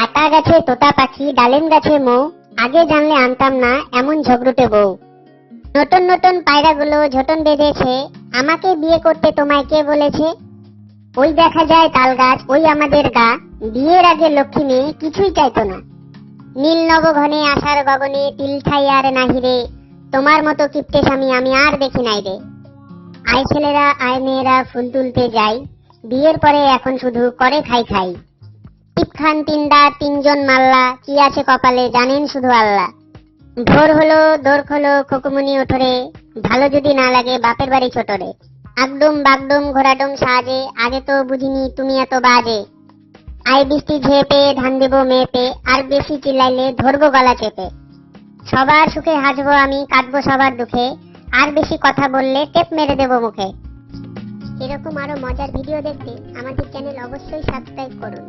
আতা গাছে তোতা পাখি, ডালিম গাছে মৌ, আগে জানলে আনতাম না এমন ঝগড়ুটে বউ। নতুন নতুন পায়রাগুলো ঝোটন বেঁধেছে, আমাকে বিয়ে করতে তোমায় কে বলেছে? ওই দেখা যায় তাল গাছ, ওই আমাদের গা, বিয়ের আগে লক্ষ্মী মেয়ে কিছুই চাইতো না। নীল নবঘনে আশার গগনে তিল ঠাই আর নাহিরে, তোমার মতো কিপ্টে স্বামী আমি আর দেখি নাই রে। আয় ছেলেরা আয় মেয়েরা ফুল তুলতে যাই, বিয়ের পরে এখন শুধু করে খাই খাই। টিপ খান তিনদা তিনজন মাল্লা, কি আছে কপালে জানেন শুধু আল্লাহ। ভোর হলো দোর খোলো খোকুমনি ওঠরে, ভালো যদি না লাগে বাপের বাড়ি ছোটরে। আগডুম বাগডুম ঘোড়াডুম সাজে, আগে তো বুঝিনি তুমি এত বাজে। আই বৃষ্টি ঝেপে ধান দেবো মেপে, আর বেশি চিল্লাইলে ধরবো গলা চেপে। সবার সুখে হাসবো আমি, কাটবো সবার দুঃখে, আর বেশি কথা বললে টেপ মেরে দেবো মুখে। এরকম আরো মজার ভিডিও দেখতে আমাদের চ্যানেল অবশ্যই সাবস্ক্রাইব করুন।